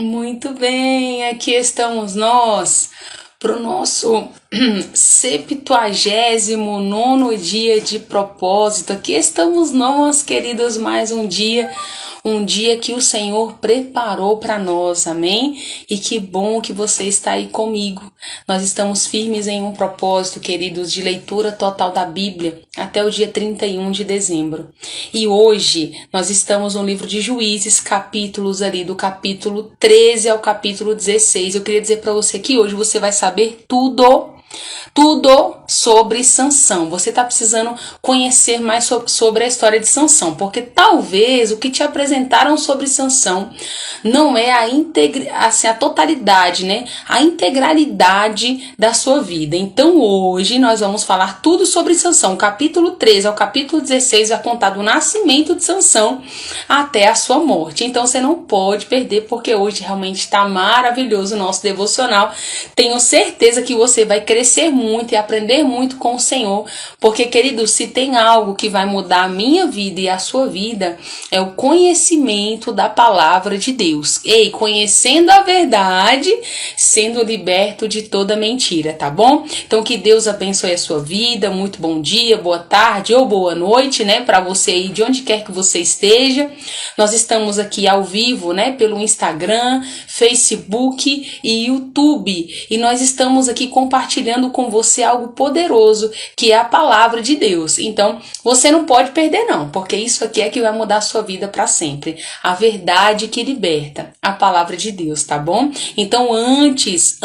Muito bem, aqui estamos nós para o nosso 79º dia de propósito. Aqui estamos nós, queridos, mais um dia que o Senhor preparou para nós, amém? E que bom que você está aí comigo. Nós estamos firmes em um propósito, queridos, de leitura total da Bíblia até o dia 31 de dezembro. E hoje nós estamos no livro de Juízes, capítulos ali do capítulo 13 ao capítulo 16. Eu queria dizer para você que hoje você vai saber tudo sobre Sansão. Você está precisando conhecer mais sobre a história de Sansão, porque talvez o que te apresentaram sobre Sansão não é a totalidade, né? A integralidade da sua vida. Então hoje nós vamos falar tudo sobre Sansão. O capítulo 13 ao capítulo 16 vai contar do nascimento de Sansão até a sua morte. Então você não pode perder, porque hoje realmente está maravilhoso o nosso devocional. Tenho certeza que você vai crescer muito e aprender muito com o Senhor, porque, querido, se tem algo que vai mudar a minha vida e a sua vida, é o conhecimento da palavra de Deus. Ei, conhecendo a verdade, sendo liberto de toda mentira, tá bom? Então que Deus abençoe a sua vida. Muito bom dia, boa tarde ou boa noite, né, para você aí de onde quer que você esteja. Nós estamos aqui ao vivo, né, pelo Instagram, Facebook e YouTube, e nós estamos aqui compartilhando com você algo poderoso, que é a palavra de Deus. Então, você não pode perder não, porque isso aqui é que vai mudar a sua vida para sempre. A verdade que liberta, a palavra de Deus, tá bom? Então, antes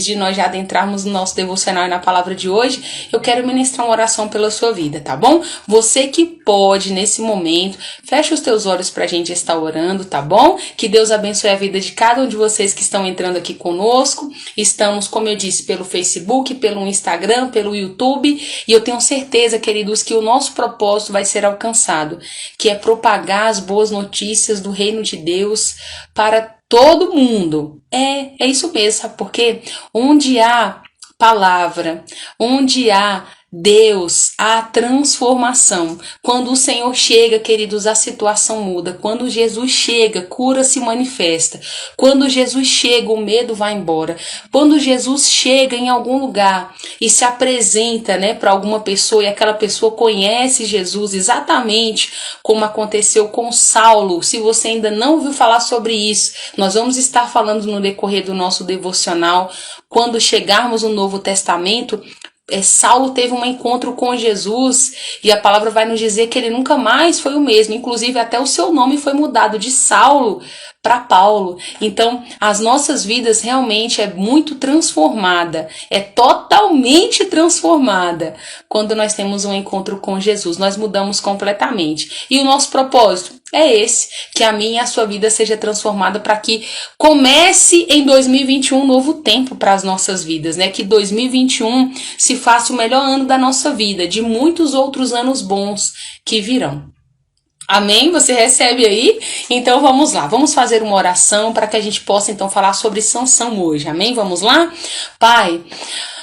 de nós já adentrarmos no nosso devocional e na palavra de hoje, eu quero ministrar uma oração pela sua vida, tá bom? Você que pode, nesse momento, fecha os teus olhos pra gente estar orando, tá bom? Que Deus abençoe a vida de cada um de vocês que estão entrando aqui conosco. Estamos, como eu disse, pelo Facebook, pelo Instagram, pelo YouTube, e eu tenho certeza, queridos, que o nosso propósito vai ser alcançado, que é propagar as boas notícias do reino de Deus para todo mundo. É isso mesmo, sabe por quê? Onde há palavra, onde há Deus, a transformação. Quando o Senhor chega, queridos, a situação muda. Quando Jesus chega, cura se manifesta. Quando Jesus chega, o medo vai embora. Quando Jesus chega em algum lugar e se apresenta, né, para alguma pessoa, e aquela pessoa conhece Jesus, exatamente como aconteceu com Saulo. Se você ainda não ouviu falar sobre isso, nós vamos estar falando no decorrer do nosso devocional. Quando chegarmos no Novo Testamento, Saulo teve um encontro com Jesus e a palavra vai nos dizer que ele nunca mais foi o mesmo. Inclusive até o seu nome foi mudado de Saulo para Paulo. Então as nossas vidas realmente é muito transformada, é totalmente transformada quando nós temos um encontro com Jesus. Nós mudamos completamente. E o nosso propósito é esse, que a minha e a sua vida seja transformada para que comece em 2021 um novo tempo para as nossas vidas, né? Que 2021 se faça o melhor ano da nossa vida, de muitos outros anos bons que virão. Amém? Você recebe aí? Então vamos lá, vamos fazer uma oração para que a gente possa então falar sobre Sansão hoje. Amém? Vamos lá? Pai,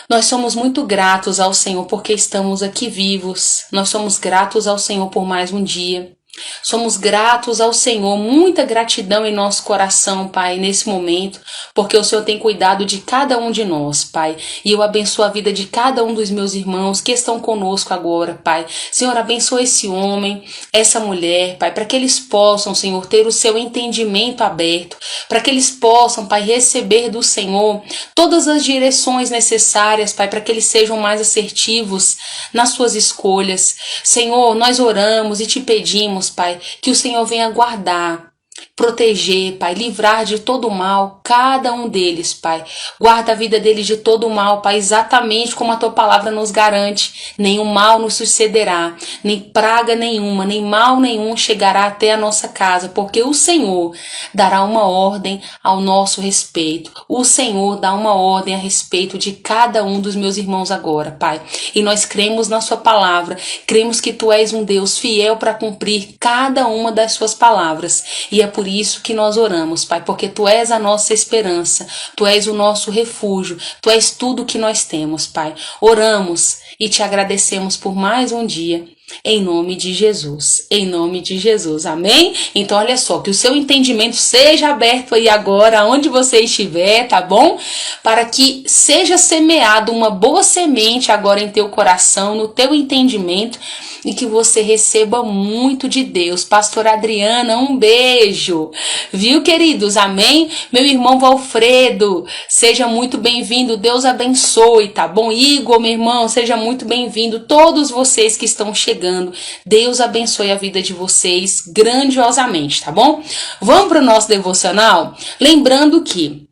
nós somos muito gratos ao Senhor porque estamos aqui vivos. Nós somos gratos ao Senhor por mais um dia. Somos gratos ao Senhor, muita gratidão em nosso coração, Pai, nesse momento, porque o Senhor tem cuidado de cada um de nós, Pai, e eu abençoo a vida de cada um dos meus irmãos que estão conosco agora, Pai. Senhor, abençoa esse homem, essa mulher, Pai, para que eles possam, Senhor, ter o seu entendimento aberto, para que eles possam, Pai, receber do Senhor todas as direções necessárias, Pai, para que eles sejam mais assertivos nas suas escolhas. Senhor, nós oramos e te pedimos, Pai, que o Senhor venha guardar, proteger, Pai, livrar de todo o mal cada um deles, Pai. Guarda a vida deles de todo o mal, Pai, exatamente como a tua palavra nos garante. Nenhum mal nos sucederá, nem praga nenhuma, nem mal nenhum chegará até a nossa casa, porque o Senhor dará uma ordem ao nosso respeito. O Senhor dá uma ordem a respeito de cada um dos meus irmãos agora, Pai. E nós cremos na sua palavra, cremos que tu és um Deus fiel para cumprir cada uma das suas palavras. E é por isso que nós oramos, Pai, porque tu és a nossa esperança, tu és o nosso refúgio, tu és tudo que nós temos, Pai. Oramos e te agradecemos por mais um dia. Em nome de Jesus, em nome de Jesus, amém? Então olha só, que o seu entendimento seja aberto aí agora, onde você estiver, tá bom? Para que seja semeado uma boa semente agora em teu coração, no teu entendimento, e que você receba muito de Deus. Pastora Adriana, um beijo, viu, queridos? Amém? Meu irmão Valfredo, seja muito bem-vindo, Deus abençoe, tá bom? Igor, meu irmão, seja muito bem-vindo, todos vocês que estão chegando, Deus abençoe a vida de vocês grandiosamente, tá bom? Vamos para o nosso devocional? Lembrando que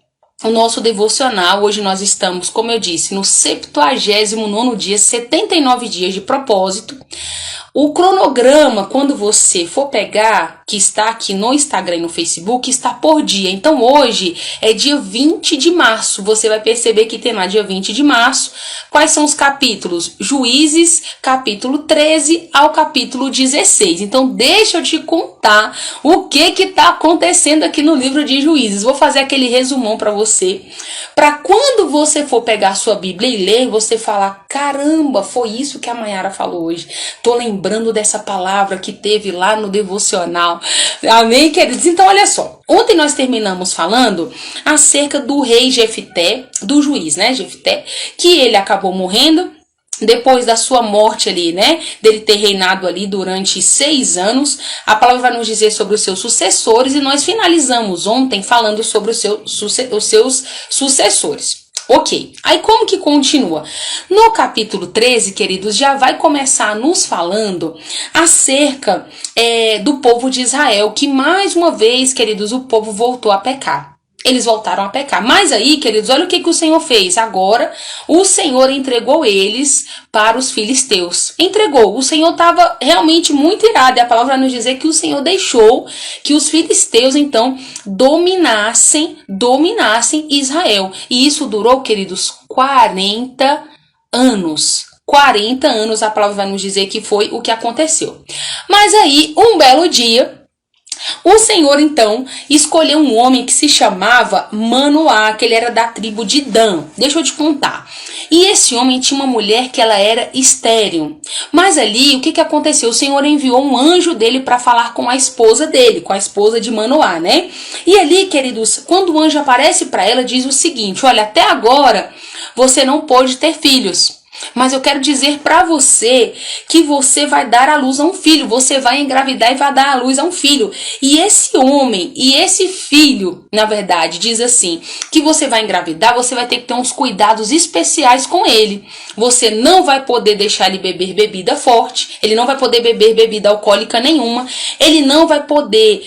o nosso devocional, hoje nós estamos, como eu disse, no 79º dia, 79 dias de propósito. O cronograma, quando você for pegar, que está aqui no Instagram e no Facebook, está por dia. Então hoje é dia 20 de março. Você vai perceber que tem lá dia 20 de março. Quais são os capítulos? Juízes, capítulo 13 ao capítulo 16. Então deixa eu te contar o que está acontecendo aqui no livro de Juízes. Vou fazer aquele resumão para você. Para quando você for pegar a sua Bíblia e ler, você falar, caramba, foi isso que a Mayara falou hoje. Tô lembrando dessa palavra que teve lá no devocional. Amém, queridos? Então, olha só. Ontem nós terminamos falando acerca do rei Jefté, do juiz, né, Jefté, que ele acabou morrendo depois da sua morte ali, né, dele ter reinado ali durante 6 anos. A palavra vai nos dizer sobre os seus sucessores e nós finalizamos ontem falando sobre os seus sucessores. Ok, aí como que continua? No capítulo 13, queridos, já vai começar nos falando acerca do povo de Israel, que mais uma vez, queridos, o povo voltou a pecar. Eles voltaram a pecar. Mas aí, queridos, olha o que o Senhor fez. Agora, o Senhor entregou eles para os filisteus. Entregou. O Senhor estava realmente muito irado. E a palavra vai nos dizer que o Senhor deixou que os filisteus, então, dominassem Israel. E isso durou, queridos, 40 anos. 40 anos, a palavra vai nos dizer que foi o que aconteceu. Mas aí, um belo dia, o Senhor, então, escolheu um homem que se chamava Manoá, que ele era da tribo de Dan. Deixa eu te contar. E esse homem tinha uma mulher que ela era estéril. Mas ali, o que aconteceu? O Senhor enviou um anjo dele para falar com a esposa dele, com a esposa de Manoá, né? E ali, queridos, quando o anjo aparece para ela, diz o seguinte, olha, até agora você não pôde ter filhos. Mas eu quero dizer para você que você vai dar à luz a um filho. Você vai engravidar e vai dar à luz a um filho. E esse homem e esse filho, na verdade, diz assim, que você vai engravidar, você vai ter que ter uns cuidados especiais com ele. Você não vai poder deixar ele beber bebida forte. Ele não vai poder beber bebida alcoólica nenhuma. Ele não vai poder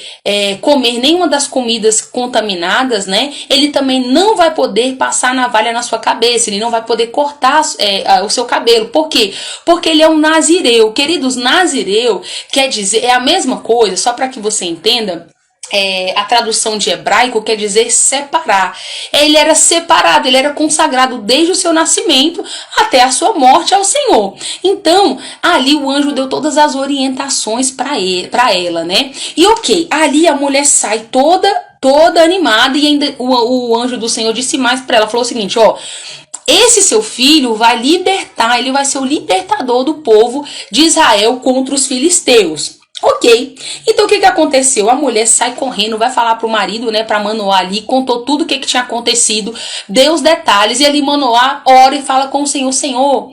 comer nenhuma das comidas contaminadas, né? Ele também não vai poder passar navalha na sua cabeça. Ele não vai poder cortar o seu cabelo. Por quê? Porque ele é um nazireu. Queridos, nazireu quer dizer, é a mesma coisa, só para que você entenda. A tradução de hebraico quer dizer separar. Ele era separado, ele era consagrado desde o seu nascimento até a sua morte ao Senhor. Então, ali o anjo deu todas as orientações para ela, né? E ok, ali a mulher sai toda animada e ainda o anjo do Senhor disse mais para ela, falou o seguinte, ó, esse seu filho vai libertar, ele vai ser o libertador do povo de Israel contra os filisteus. Ok, então o que aconteceu? A mulher sai correndo, vai falar pro marido, né, pra Manoá ali, contou tudo o que tinha acontecido, deu os detalhes, e ali Manoá ora e fala com o Senhor, Senhor,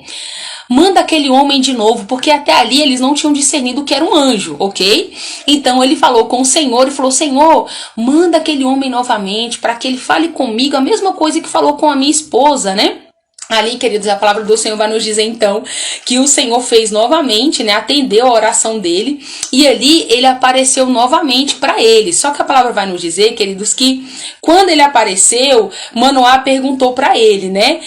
manda aquele homem de novo, porque até ali eles não tinham discernido que era um anjo, ok? Então ele falou com o Senhor e falou, Senhor, manda aquele homem novamente, para que ele fale comigo, a mesma coisa que falou com a minha esposa, né? Ali, queridos, a palavra do Senhor vai nos dizer, então, que o Senhor fez novamente, né, atendeu a oração dele, e ali ele apareceu novamente para ele. Só que a palavra vai nos dizer, queridos, que quando ele apareceu, Manoá perguntou para ele, né,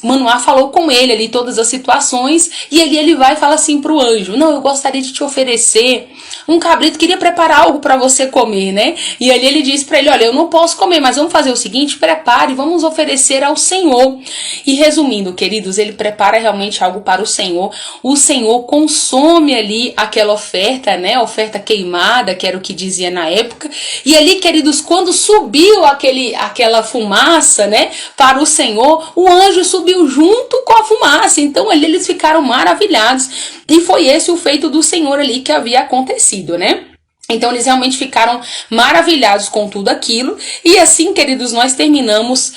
Manoá falou com ele ali todas as situações, e ali ele vai e fala assim pro anjo, não, eu gostaria de te oferecer um cabrito, queria preparar algo para você comer, né, e ali ele diz para ele, olha, eu não posso comer, mas vamos fazer o seguinte, prepare, vamos oferecer ao Senhor. E resumindo, queridos, ele prepara realmente algo para o Senhor consome ali aquela oferta, né, a oferta queimada, que era o que dizia na época, e ali, queridos, quando subiu aquela fumaça, né, para o Senhor, o anjo subiu subiu junto com a fumaça. Então ali eles ficaram maravilhados. E foi esse o feito do Senhor ali que havia acontecido, né? Então eles realmente ficaram maravilhados com tudo aquilo. E assim, queridos, nós terminamos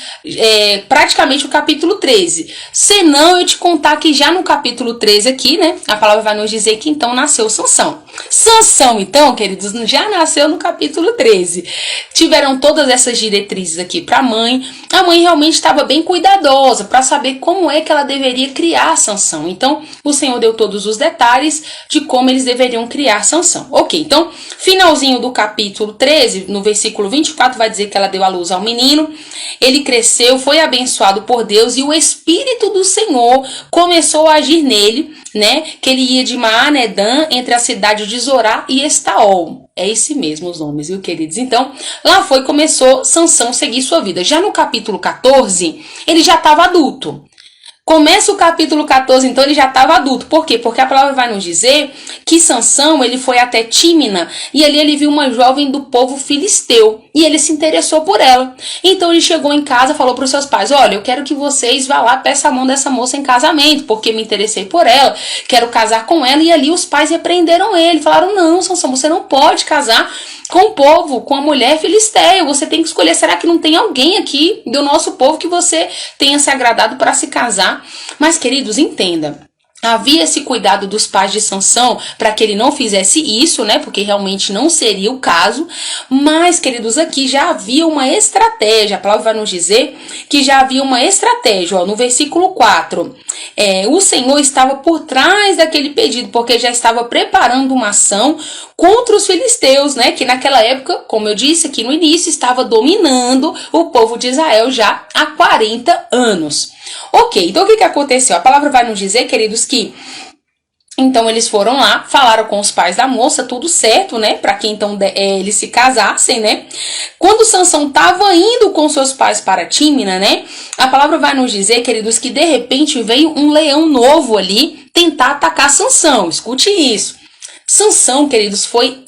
praticamente o capítulo 13. Senão eu te contar que já no capítulo 13 aqui, né, a palavra vai nos dizer que então nasceu Sansão. Sansão, então, queridos, já nasceu no capítulo 13. Tiveram todas essas diretrizes aqui para a mãe. A mãe realmente estava bem cuidadosa para saber como é que ela deveria criar Sansão. Então o Senhor deu todos os detalhes de como eles deveriam criar Sansão. Ok, então finalzinho do capítulo 13, no versículo 24, vai dizer que ela deu à luz ao menino. Ele cresceu, foi abençoado por Deus e o Espírito do Senhor começou a agir nele, né? Que ele ia de Maanedã, entre a cidade de Zorá e Estaol. É esse mesmo os nomes, viu, queridos? Então, lá começou Sansão seguir sua vida. Já no capítulo 14, ele já estava adulto. Começa o capítulo 14, então ele já estava adulto. Por quê? Porque a palavra vai nos dizer que Sansão, ele foi até Tímina e ali ele viu uma jovem do povo filisteu e ele se interessou por ela. Então ele chegou em casa e falou para os seus pais: olha, eu quero que vocês vá lá, peça a mão dessa moça em casamento, porque me interessei por ela, quero casar com ela. E ali os pais repreenderam ele, falaram: não, Sansão, você não pode casar com o povo, com a mulher filisteia, você tem que escolher, será que não tem alguém aqui do nosso povo que você tenha se agradado para se casar? Mas, queridos, entenda, havia esse cuidado dos pais de Sansão para que ele não fizesse isso, né? Porque realmente não seria o caso. Mas, queridos, aqui já havia uma estratégia. A palavra vai nos dizer que já havia uma estratégia. Ó, no versículo 4, o Senhor estava por trás daquele pedido, porque já estava preparando uma ação contra os filisteus, né? Que naquela época, como eu disse aqui no início, estava dominando o povo de Israel já há 40 anos. Ok, então o que aconteceu? A palavra vai nos dizer, queridos, que então eles foram lá, falaram com os pais da moça, tudo certo, né? Para que então eles se casassem, né? Quando Sansão estava indo com seus pais para Tímina, né? A palavra vai nos dizer, queridos, que de repente veio um leão novo ali tentar atacar Sansão. Escute isso. Sansão, queridos, foi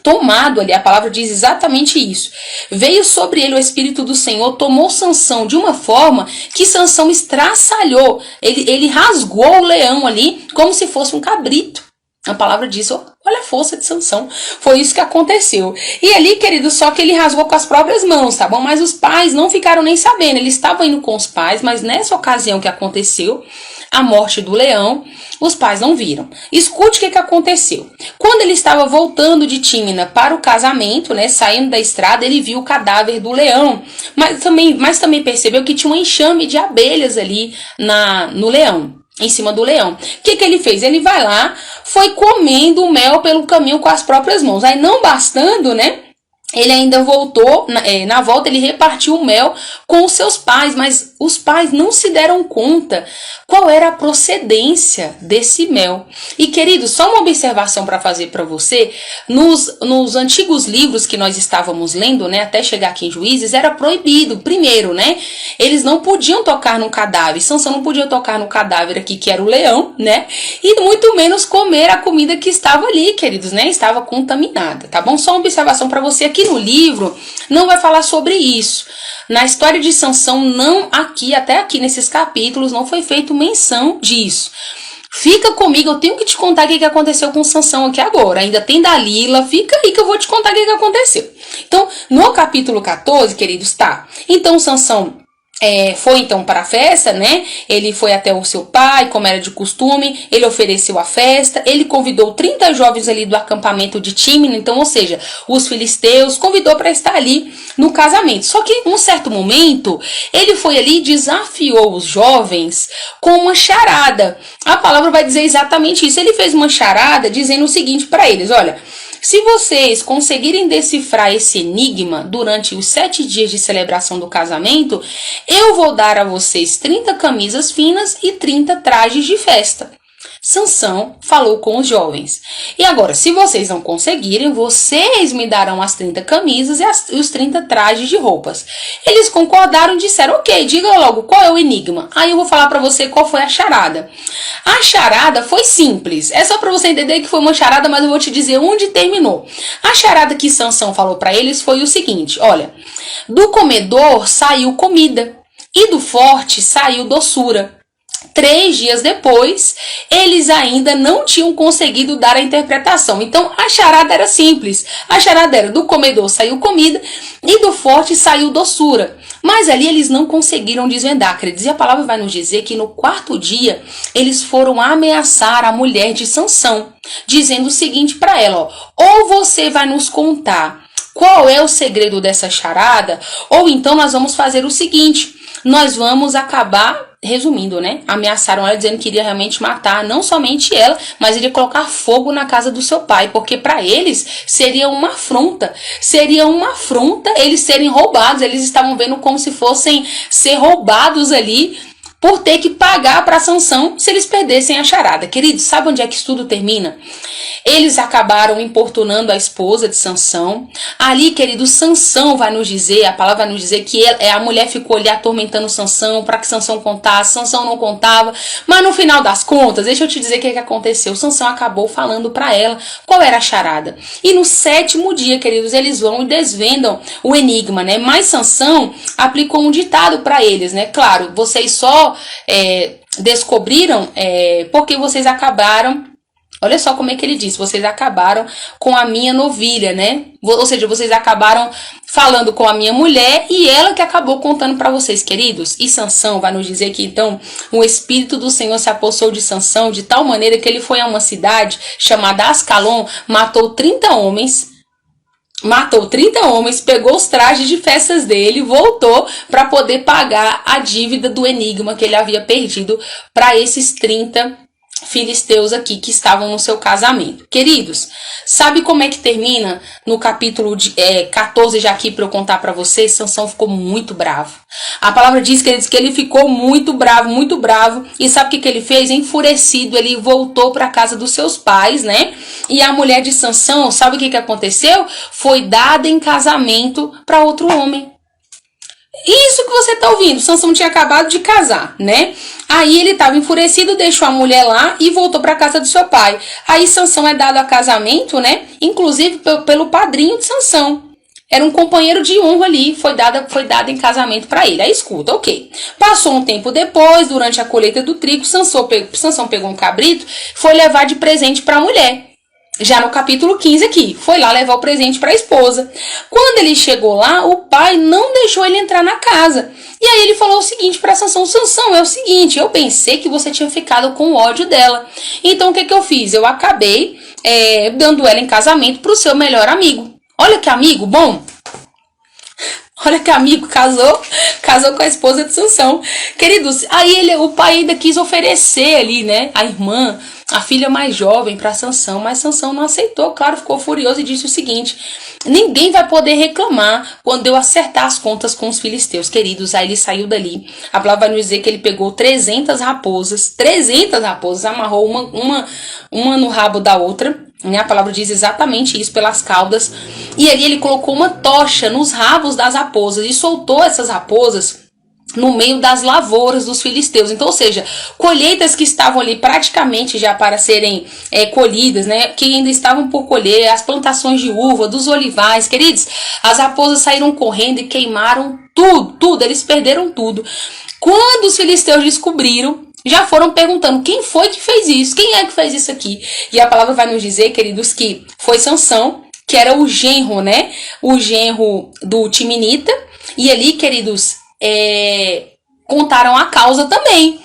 tomado ali, a palavra diz exatamente isso. Veio sobre ele o Espírito do Senhor, tomou Sansão de uma forma que Sansão estraçalhou. Ele rasgou o leão ali como se fosse um cabrito. A palavra diz, olha a força de Sansão. Foi isso que aconteceu. E ali, querido, só que ele rasgou com as próprias mãos, tá bom? Mas os pais não ficaram nem sabendo. Eles estavam indo com os pais, mas nessa ocasião que aconteceu a morte do leão, os pais não viram. Escute o que aconteceu. Quando ele estava voltando de Tímina para o casamento, né, saindo da estrada, ele viu o cadáver do leão, mas também percebeu que tinha um enxame de abelhas ali no leão, em cima do leão. O que ele fez? Ele vai lá, foi comendo o mel pelo caminho com as próprias mãos. Aí não bastando, né? Ele ainda voltou, na volta ele repartiu o mel com os seus pais, mas os pais não se deram conta qual era a procedência desse mel. E, querido, só uma observação para fazer para você, nos antigos livros que nós estávamos lendo, né, até chegar aqui em Juízes, era proibido, primeiro, né, eles não podiam tocar no cadáver, Sansão não podia tocar no cadáver aqui, que era o leão, né, e muito menos comer a comida que estava ali, queridos, né, estava contaminada, tá bom? Só uma observação para você aqui. No livro não vai falar sobre isso. Na história de Sansão, até aqui nesses capítulos, não foi feita menção disso. Fica comigo, eu tenho que te contar o que aconteceu com Sansão aqui agora. Ainda tem Dalila, fica aí que eu vou te contar o que aconteceu. Então, no capítulo 14, queridos, tá. Então, Sansão foi então para a festa, né? Ele foi até o seu pai, como era de costume, ele ofereceu a festa, ele convidou 30 jovens ali do acampamento de Tímina, então, ou seja, os filisteus, convidou para estar ali no casamento. Só que, em um certo momento, ele foi ali e desafiou os jovens com uma charada. A palavra vai dizer exatamente isso. Ele fez uma charada dizendo o seguinte para eles: olha, se vocês conseguirem decifrar esse enigma durante os 7 dias de celebração do casamento, eu vou dar a vocês 30 camisas finas e 30 trajes de festa. Sansão falou com os jovens: e agora, se vocês não conseguirem, vocês me darão as 30 camisas e os 30 trajes de roupas. Eles concordaram e disseram: ok, diga logo qual é o enigma. Aí eu vou falar para você qual foi a charada. A charada foi simples, é só para você entender que foi uma charada, mas eu vou te dizer onde terminou. A charada que Sansão falou para eles foi o seguinte: olha, do comedor saiu comida, e do forte saiu doçura. 3 dias depois, eles ainda não tinham conseguido dar a interpretação. Então, a charada era simples. A charada era: do comedor saiu comida e do forte saiu doçura. Mas ali eles não conseguiram desvendar, queridos. E a palavra vai nos dizer que no 4º dia, eles foram ameaçar a mulher de Sansão, dizendo o seguinte para ela: ou você vai nos contar qual é o segredo dessa charada, ou então nós vamos fazer o seguinte: nós vamos acabar, resumindo, né? Ameaçaram ela dizendo que iria realmente matar não somente ela, mas iria colocar fogo na casa do seu pai, porque para eles seria uma afronta. Seria uma afronta eles serem roubados. Eles estavam vendo como se fossem ser roubados ali, por ter que pagar para Sansão se eles perdessem a charada. Queridos, sabe onde é que isso tudo termina? Eles acabaram importunando a esposa de Sansão. Ali, queridos, Sansão vai nos dizer, a palavra vai nos dizer que a mulher ficou ali atormentando Sansão para que Sansão contasse. Sansão não contava, mas no final das contas, deixa eu te dizer o que aconteceu. Sansão acabou falando para ela qual era a charada. E no 7º dia, queridos, eles vão e desvendam o enigma, né? Mas Sansão aplicou um ditado para eles, né? Claro, vocês só descobriram porque vocês acabaram. Olha só como é que ele diz: vocês acabaram com a minha novilha, né? Ou seja, vocês acabaram falando com a minha mulher e ela que acabou contando para vocês, queridos. E Sansão vai nos dizer que então o Espírito do Senhor se apossou de Sansão de tal maneira que ele foi a uma cidade chamada Ascalon, matou 30 homens, pegou os trajes de festas dele, voltou para poder pagar a dívida do enigma que ele havia perdido para esses 30 filisteus aqui que estavam no seu casamento. Queridos, sabe como é que termina no capítulo 14 já aqui para eu contar para vocês? Sansão ficou muito bravo. A palavra diz, queridos, que ele ficou muito bravo. E sabe o que ele fez? Enfurecido, ele voltou para a casa dos seus pais, né? E a mulher de Sansão, sabe o que aconteceu? Foi dada em casamento para outro homem. Isso que você tá ouvindo, Sansão tinha acabado de casar, né? Aí ele estava enfurecido, deixou a mulher lá e voltou para casa do seu pai. Aí Sansão é dado a casamento, né? Inclusive pelo padrinho de Sansão. Era um companheiro de honra ali, foi dado em casamento para ele. Aí escuta, ok. Passou um tempo depois, durante a colheita do trigo, Sansão pegou um cabrito, foi levar de presente para a mulher. Já no capítulo 15 aqui, foi lá levar o presente para a esposa. Quando ele chegou lá, o pai não deixou ele entrar na casa. E aí ele falou o seguinte para Sansão: Sansão, é o seguinte, eu pensei que você tinha ficado com ódio dela. Então o que eu fiz? Eu acabei dando ela em casamento para o seu melhor amigo. Olha que amigo bom. Olha que amigo, casou com a esposa de Sansão. Queridos, aí o pai ainda quis oferecer ali, né, a irmã, a filha mais jovem para Sansão, mas Sansão não aceitou, claro, ficou furioso e disse o seguinte: ninguém vai poder reclamar quando eu acertar as contas com os filisteus. Queridos, aí ele saiu dali. A palavra vai nos dizer que ele pegou 300 raposas, amarrou uma no rabo da outra. A palavra diz exatamente isso, pelas caudas. E ali ele colocou uma tocha nos rabos das raposas e soltou essas raposas no meio das lavouras dos filisteus. Então, ou seja, colheitas que estavam ali praticamente já para serem colhidas, né, que ainda estavam por colher, as plantações de uva, dos olivais. Queridos, as raposas saíram correndo e queimaram tudo, eles perderam tudo. Quando os filisteus descobriram, já foram perguntando: quem foi que fez isso? Quem é que fez isso aqui? E a palavra vai nos dizer, queridos, que foi Sansão, que era o genro, né? O genro do Timinita. E ali, queridos, contaram a causa também.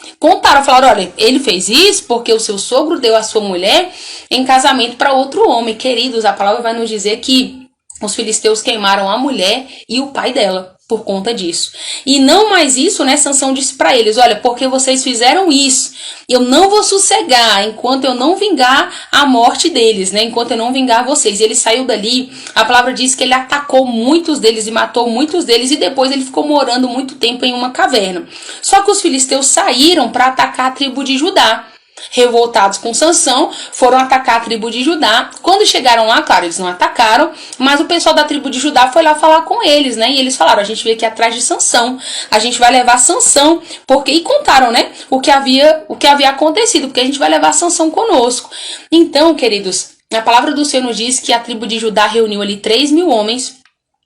Falaram: olha, ele fez isso porque o seu sogro deu a sua mulher em casamento para outro homem. Queridos, a palavra vai nos dizer que os filisteus queimaram a mulher e o pai dela por conta disso. E não mais isso, né? Sansão disse para eles: olha, porque vocês fizeram isso, eu não vou sossegar enquanto eu não vingar a morte deles, né? Enquanto eu não vingar vocês. E ele saiu dali. A palavra diz que ele atacou muitos deles e matou muitos deles, e depois ele ficou morando muito tempo em uma caverna. Só que os filisteus saíram para atacar a tribo de Judá. Revoltados com Sansão, foram atacar a tribo de Judá. Quando chegaram lá, claro, eles não atacaram, mas o pessoal da tribo de Judá foi lá falar com eles, né? E eles falaram: a gente veio aqui atrás de Sansão, a gente vai levar Sansão, e contaram, né, o que havia acontecido, porque a gente vai levar Sansão conosco. Então, queridos, a palavra do Senhor nos diz que a tribo de Judá reuniu ali 3.000 homens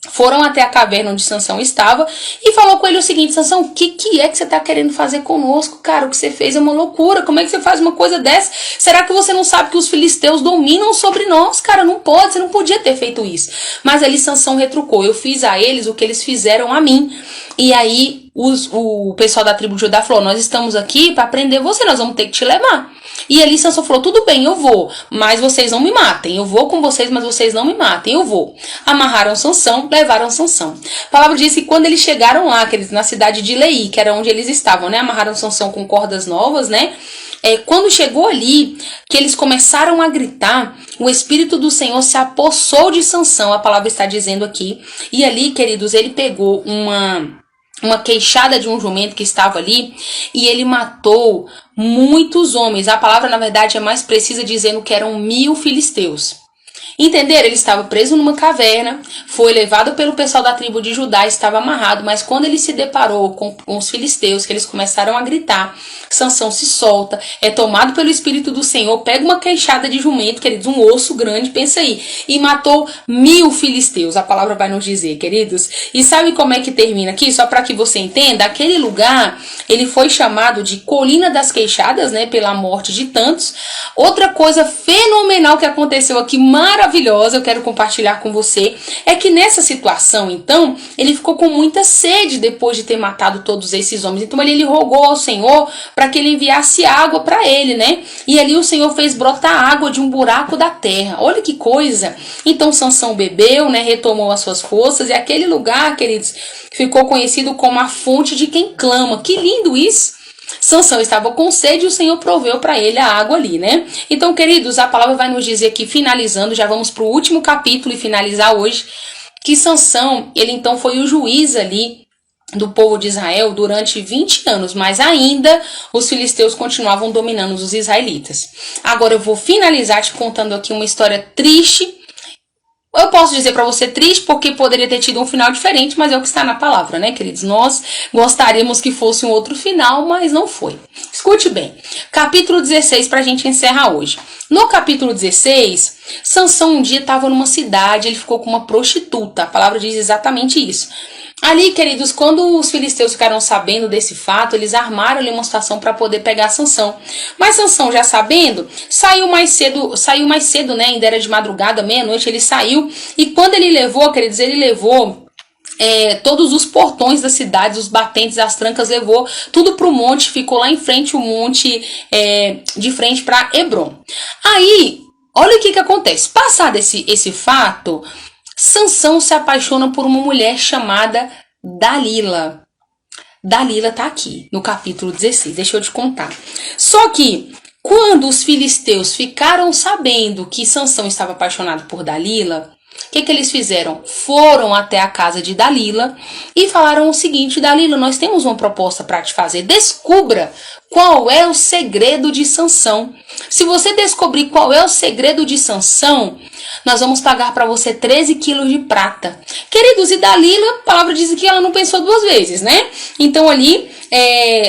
foram até a caverna onde Sansão estava e falou com ele o seguinte: Sansão, o que é que você está querendo fazer conosco, cara? O que você fez é uma loucura. Como é que você faz uma coisa dessa? Será que você não sabe que os filisteus dominam sobre nós? Cara, não pode, você não podia ter feito isso. Mas ali Sansão retrucou: eu fiz a eles o que eles fizeram a mim. E aí o pessoal da tribo de Judá falou: nós estamos aqui para prender você, nós vamos ter que te levar. E ali Sansão falou: tudo bem, eu vou, mas vocês não me matem. Eu vou com vocês, mas vocês não me matem, eu vou. Amarraram Sansão, levaram Sansão. A palavra diz que quando eles chegaram lá, na cidade de Leí, que era onde eles estavam, né? Amarraram Sansão com cordas novas, né? Quando chegou ali, que eles começaram a gritar, o Espírito do Senhor se apossou de Sansão, a palavra está dizendo aqui. E ali, queridos, ele pegou uma queixada de um jumento que estava ali e ele matou muitos homens. A palavra, na verdade, é mais precisa dizendo que eram 1000 filisteus. Entenderam? Ele estava preso numa caverna, foi levado pelo pessoal da tribo de Judá, estava amarrado, mas quando ele se deparou com os filisteus, que eles começaram a gritar, Sansão se solta, é tomado pelo Espírito do Senhor, pega uma queixada de jumento, queridos, um osso grande, pensa aí, e matou 1000 filisteus, a palavra vai nos dizer, queridos. E sabe como é que termina aqui? Só para que você entenda, aquele lugar, ele foi chamado de Colina das Queixadas, né, pela morte de tantos. Outra coisa fenomenal que aconteceu aqui, maravilhosa, eu quero compartilhar com você, é que nessa situação, então, ele ficou com muita sede depois de ter matado todos esses homens. Então ele rogou ao Senhor para que ele enviasse água para ele, né? E ali o Senhor fez brotar água de um buraco da terra. Olha que coisa! Então Sansão bebeu, né? Retomou as suas forças e aquele lugar, queridos, ficou conhecido como a fonte de quem clama. Que lindo isso! Sansão estava com sede e o Senhor proveu para ele a água ali, né? Então, queridos, a palavra vai nos dizer aqui, finalizando, já vamos para o último capítulo e finalizar hoje, que Sansão, ele então foi o juiz ali do povo de Israel durante 20 anos, mas ainda os filisteus continuavam dominando os israelitas. Agora eu vou finalizar te contando aqui uma história triste. Eu posso dizer para você triste porque poderia ter tido um final diferente, mas é o que está na palavra, né, queridos? Nós gostaríamos que fosse um outro final, mas não foi. Escute bem. Capítulo 16 para a gente encerrar hoje. No capítulo 16, Sansão um dia estava numa cidade, ele ficou com uma prostituta. A palavra diz exatamente isso. Ali, queridos, quando os filisteus ficaram sabendo desse fato, eles armaram ali uma situação para poder pegar Sansão. Mas Sansão, já sabendo, saiu mais cedo, né? Ainda era de madrugada, meia-noite, ele saiu. E quando ele levou, queridos, ele levou todos os portões da cidade, os batentes, as trancas, levou tudo pro monte, ficou lá em frente o monte, de frente para Hebron. Aí, olha o que acontece. Passado esse fato, Sansão se apaixona por uma mulher chamada Dalila. Dalila tá aqui no capítulo 16, deixa eu te contar. Só que quando os filisteus ficaram sabendo que Sansão estava apaixonado por Dalila, o que eles fizeram? Foram até a casa de Dalila e falaram o seguinte: Dalila, nós temos uma proposta para te fazer. Descubra qual é o segredo de Sansão. Se você descobrir qual é o segredo de Sansão, nós vamos pagar para você 13 quilos de prata. Queridos, e Dalila, a palavra diz que ela não pensou duas vezes, né? Então ali,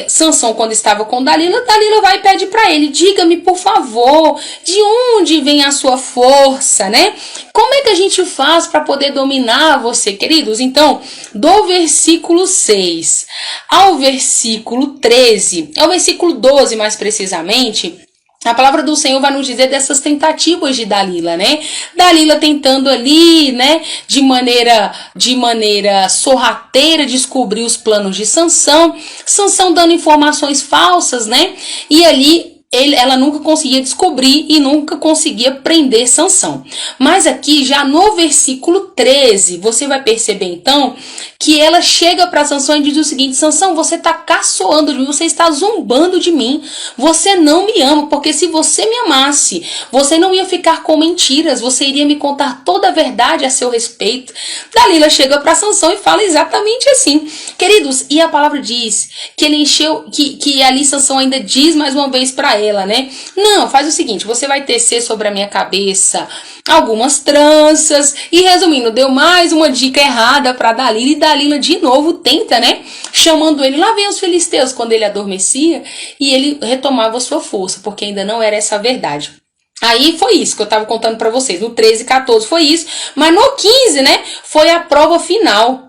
Sansão, quando estava com Dalila vai e pede para ele: diga-me, por favor, de onde vem a sua força, né? Como é que a gente faz para poder dominar você, queridos? Então, do versículo 6 ao versículo 13, ao versículo 12 mais precisamente, a palavra do Senhor vai nos dizer dessas tentativas de Dalila, né? Dalila tentando ali, né, de maneira sorrateira descobrir os planos de Sansão, Sansão dando informações falsas, né? E ali ela nunca conseguia descobrir e nunca conseguia prender Sansão. Mas aqui, já no versículo 13, você vai perceber então que ela chega para Sansão e diz o seguinte: Sansão, você está caçoando de mim, você está zombando de mim, você não me ama, porque se você me amasse, você não ia ficar com mentiras, você iria me contar toda a verdade a seu respeito. Dalila chega para Sansão e fala exatamente assim, queridos, e a palavra diz que ele encheu, que ali Sansão ainda diz mais uma vez para ela, né? Não, faz o seguinte, você vai tecer sobre a minha cabeça algumas tranças, e resumindo, deu mais uma dica errada para Dalila, e Dalila de novo tenta, né? Chamando ele, lá vem os filisteus, quando ele adormecia, e ele retomava sua força, porque ainda não era essa a verdade. Aí foi isso que eu tava contando pra vocês. No 13 e 14 foi isso. Mas no 15, né, foi a prova final.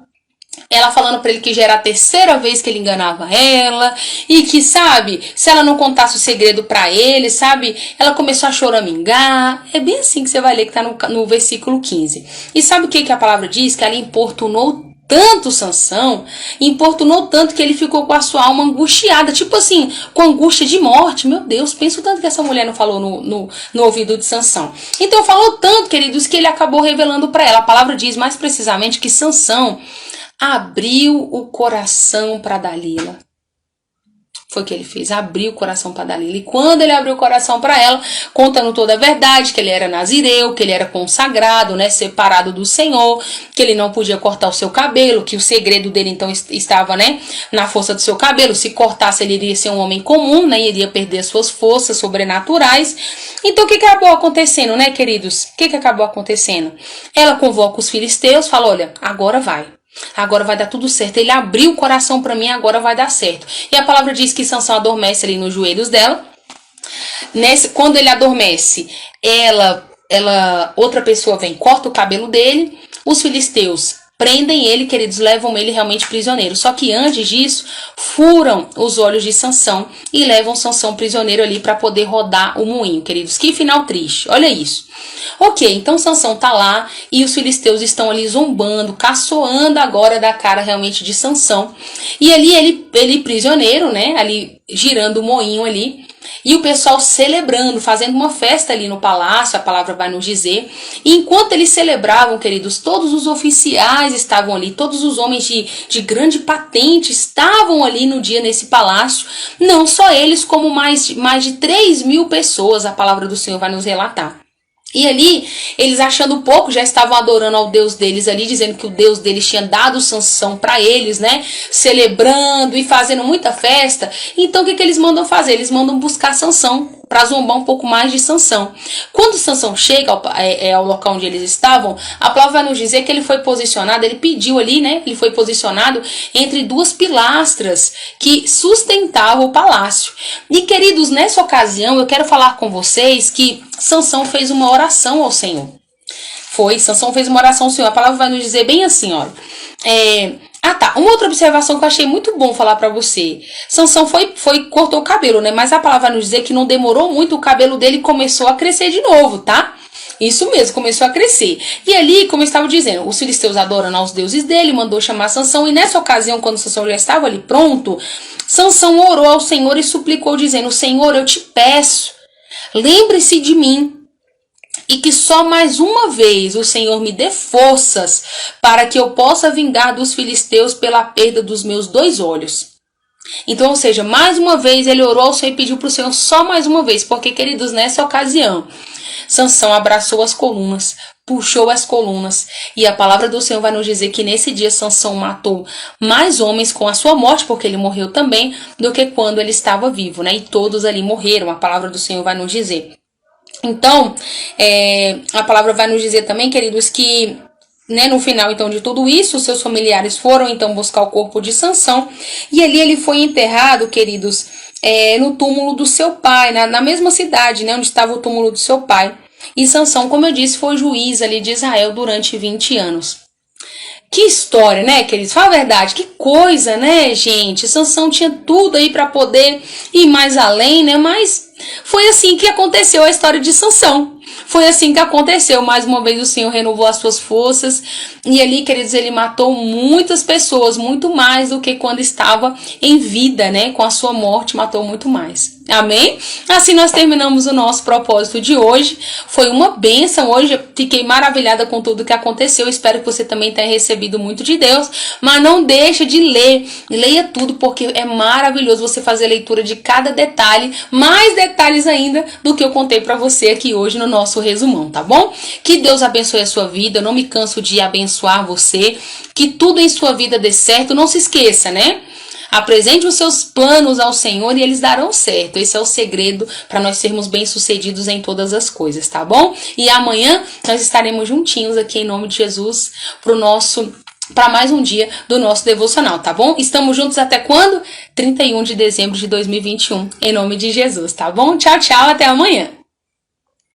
Ela falando pra ele que já era a terceira vez que ele enganava ela. E que, sabe, se ela não contasse o segredo pra ele, sabe, ela começou a choramingar. É bem assim que você vai ler que tá no versículo 15. E sabe o que a palavra diz? Que ela importunou tanto Sansão, importunou tanto que ele ficou com a sua alma angustiada, tipo assim, com angústia de morte. Meu Deus, pensa o tanto que essa mulher não falou no ouvido de Sansão. Então falou tanto, queridos, que ele acabou revelando para ela. A palavra diz mais precisamente que Sansão abriu o coração para Dalila. Foi o que ele fez, abriu o coração para Dalila. E quando ele abriu o coração para ela, contando toda a verdade, que ele era nazireu, que ele era consagrado, né, separado do Senhor, que ele não podia cortar o seu cabelo, que o segredo dele então estava, né, na força do seu cabelo. Se cortasse, ele iria ser um homem comum, né, iria perder as suas forças sobrenaturais. Então o que acabou acontecendo, né, queridos? O que acabou acontecendo? Ela convoca os filisteus, fala, olha, agora vai. Agora vai dar tudo certo. Ele abriu o coração para mim, agora vai dar certo. E a palavra diz que Sansão adormece ali nos joelhos dela. Quando ele adormece, outra pessoa vem, corta o cabelo dele. Os filisteus prendem ele, queridos, levam ele realmente prisioneiro. Só que antes disso, furam os olhos de Sansão e levam Sansão prisioneiro ali para poder rodar o moinho, queridos. Que final triste, olha isso. Ok, então Sansão tá lá e os filisteus estão ali zombando, caçoando agora da cara realmente de Sansão. E ali ele prisioneiro, né, ali girando o moinho ali. E o pessoal celebrando, fazendo uma festa ali no palácio, a palavra vai nos dizer. E enquanto eles celebravam, queridos, todos os oficiais estavam ali, todos os homens de grande patente estavam ali no dia nesse palácio. Não só eles, como mais de 3.000 pessoas, a palavra do Senhor vai nos relatar. E ali, eles achando pouco, já estavam adorando ao Deus deles ali, dizendo que o Deus deles tinha dado Sansão para eles, né? Celebrando e fazendo muita festa. Então, o que eles mandam fazer? Eles mandam buscar Sansão para zombar um pouco mais de Sansão. Quando Sansão chega ao local onde eles estavam, a palavra vai nos dizer que ele foi posicionado, ele pediu ali, né? Ele foi posicionado entre duas pilastras que sustentavam o palácio. E, queridos, nessa ocasião, eu quero falar com vocês que Sansão fez uma oração ao Senhor. Sansão fez uma oração ao Senhor. A palavra vai nos dizer bem assim, ó. Uma outra observação que eu achei muito bom falar pra você. Sansão cortou o cabelo, né? Mas a palavra vai nos dizer que não demorou muito, o cabelo dele começou a crescer de novo, tá? Isso mesmo, começou a crescer. E ali, como eu estava dizendo, os filisteus adorando aos deuses dele, mandou chamar Sansão. E nessa ocasião, quando Sansão já estava ali pronto, Sansão orou ao Senhor e suplicou, dizendo, Senhor, eu te peço, lembre-se de mim. E que só mais uma vez o Senhor me dê forças para que eu possa vingar dos filisteus pela perda dos meus 2 olhos. Então, ou seja, mais uma vez ele orou ao Senhor e pediu para o Senhor só mais uma vez. Porque, queridos, nessa ocasião, Sansão abraçou as colunas, puxou as colunas. E a palavra do Senhor vai nos dizer que nesse dia Sansão matou mais homens com a sua morte, porque ele morreu também, do que quando ele estava vivo, né? E todos ali morreram, a palavra do Senhor vai nos dizer. Então, a palavra vai nos dizer também, queridos, que, né, no final então de tudo isso, seus familiares foram então buscar o corpo de Sansão. E ali ele foi enterrado, queridos, no túmulo do seu pai, na mesma cidade, né, onde estava o túmulo do seu pai. E Sansão, como eu disse, foi juiz ali de Israel durante 20 anos. Que história, né, queridos? Fala a verdade, que coisa, né, gente? Sansão tinha tudo aí para poder ir mais além, né? Mas foi assim que aconteceu a história de Sansão. Foi assim que aconteceu. Mais uma vez o Senhor renovou as suas forças. E ali, queridos, ele matou muitas pessoas, muito mais do que quando estava em vida, né? Com a sua morte, matou muito mais. Amém? Assim nós terminamos o nosso propósito de hoje. Foi uma bênção. Hoje eu fiquei maravilhada com tudo que aconteceu. Espero que você também tenha recebido muito de Deus. Mas não deixa de ler. Leia tudo, porque é maravilhoso você fazer leitura de cada detalhe. Mais detalhes ainda do que eu contei para você aqui hoje no nosso resumão, tá bom? Que Deus abençoe a sua vida. Eu não me canso de abençoar você. Que tudo em sua vida dê certo. Não se esqueça, né? Apresente os seus planos ao Senhor e eles darão certo. Esse é o segredo para nós sermos bem-sucedidos em todas as coisas, tá bom? E amanhã nós estaremos juntinhos aqui em nome de Jesus para mais um dia do nosso devocional, tá bom? Estamos juntos até quando? 31 de dezembro de 2021, em nome de Jesus, tá bom? Tchau, tchau, até amanhã.